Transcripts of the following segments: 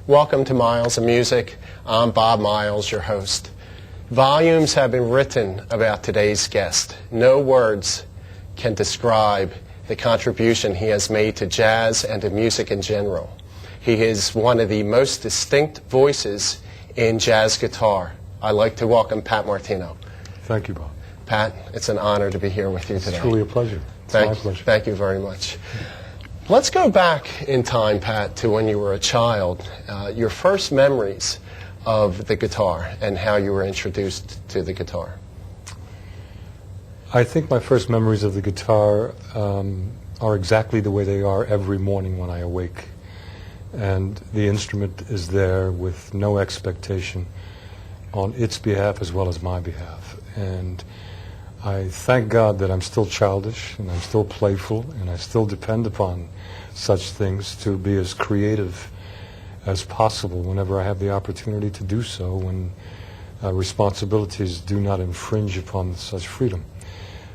Welcome to Miles of Music. I'm Bob Miles, your host. Volumes have been written about today's guest. No words can describe the contribution he has made to jazz and to music in general. He is one of the most distinct voices in jazz guitar. I'd like to welcome Pat Martino. Thank you, Bob. Pat, it's an honor to be here with you today. It's truly a pleasure. It's my pleasure. Thank you very much. Let's go back in time, Pat, to when you were a child. Your first memories of the guitar and how you were introduced to the guitar. I think my first memories of the guitar are exactly the way they are every morning when I awake. And the instrument is there with no expectation on its behalf as well as my behalf. And I thank God that I'm still childish and I'm still playful and I still depend upon such things to be as creative as possible whenever I have the opportunity to do so, when responsibilities do not infringe upon such freedom.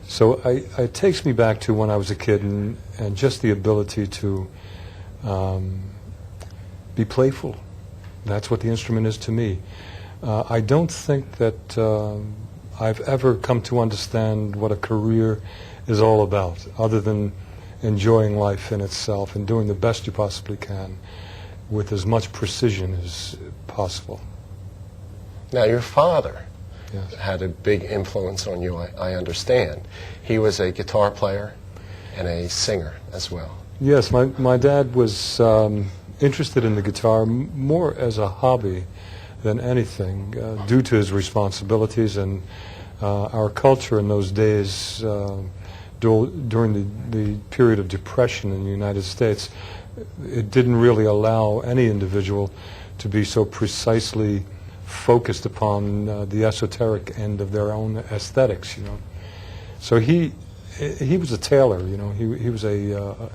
So it takes me back to when I was a kid and just the ability to be playful. That's what the instrument is to me. I don't think that I've ever come to understand what a career is all about, other than enjoying life in itself and doing the best you possibly can with as much precision as possible. Now, your father Yes. had a big influence on you, I understand. He was a guitar player and a singer as well. Yes, my dad was interested in the guitar more as a hobby than anything, due to his responsibilities and our culture in those days. During the period of depression in the United States, it didn't really allow any individual to be so precisely focused upon the esoteric end of their own aesthetics, you know. So he was a tailor, you know. He was a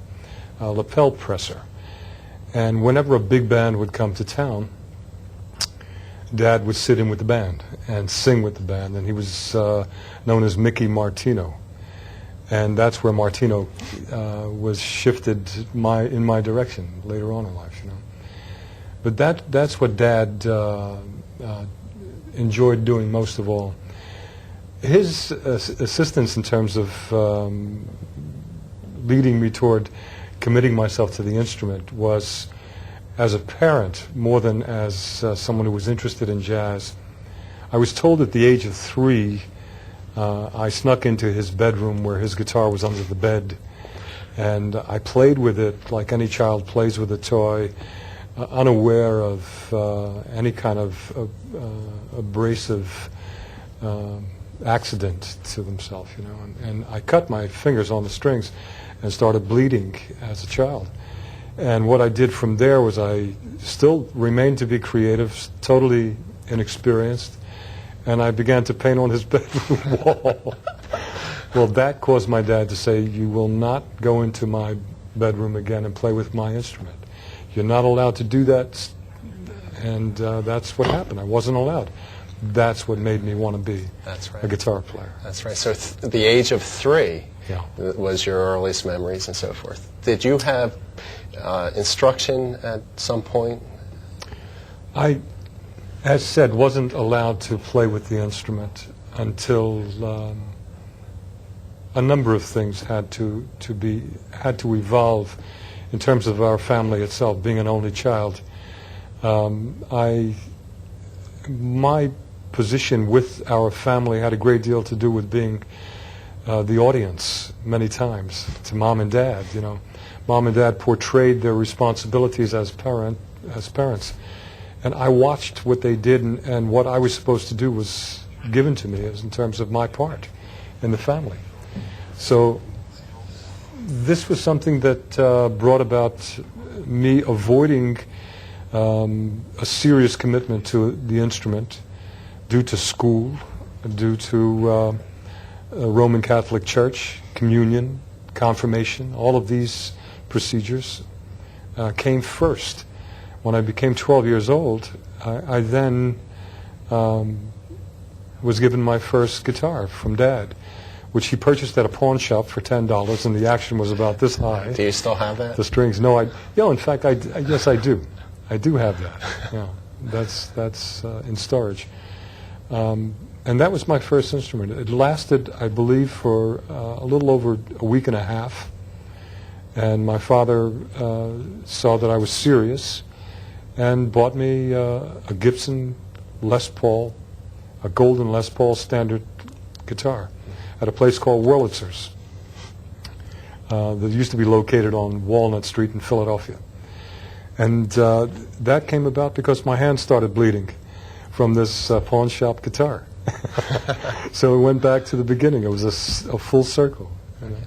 lapel presser, and whenever a big band would come to town, Dad would sit in with the band and sing with the band, and he was known as Mickey Martino. And that's where Martino was shifted in my direction later on in life, you know. But that's what Dad enjoyed doing most of all. His assistance in terms of leading me toward committing myself to the instrument was as a parent more than as someone who was interested in jazz. I was told at the age of 3, I snuck into his bedroom where his guitar was under the bed, and I played with it like any child plays with a toy, unaware of any kind of abrasive accident to themselves, you know. And I cut my fingers on the strings and started bleeding as a child. And what I did from there was I still remained to be creative, totally inexperienced, and I began to paint on his bedroom wall. Well, that caused my dad to say, "You will not go into my bedroom again and play with my instrument. You're not allowed to do that." And that's what happened. I wasn't allowed. That's what made me want to be a guitar player. That's right. So the age of 3 Yeah. was your earliest memories and so forth. Did you have instruction at some point? I, as said, wasn't allowed to play with the instrument until a number of things had to evolve in terms of our family itself. Being an only child, my position with our family had a great deal to do with being the audience many times to Mom and Dad. You know, Mom and Dad portrayed their responsibilities as parents, and I watched what they did, and what I was supposed to do was given to me as in terms of my part in the family. So this was something that brought about me avoiding a serious commitment to the instrument due to school, due to Roman Catholic Church, communion, confirmation, all of these procedures came first. When I became 12 years old, I then was given my first guitar from Dad, which he purchased at a pawn shop for $10, and the action was about this high. Do you still have that? The strings? No, in fact, yes, I do. I do have that. Yeah, that's in storage. And that was my first instrument. It lasted, I believe, for a little over a week and a half. And my father saw that I was serious and bought me a Gibson Les Paul, a golden Les Paul standard guitar at a place called Wurlitzer's that used to be located on Walnut Street in Philadelphia. And that came about because my hand started bleeding from this pawn shop guitar. So it went back to the beginning. It was a full circle. You know.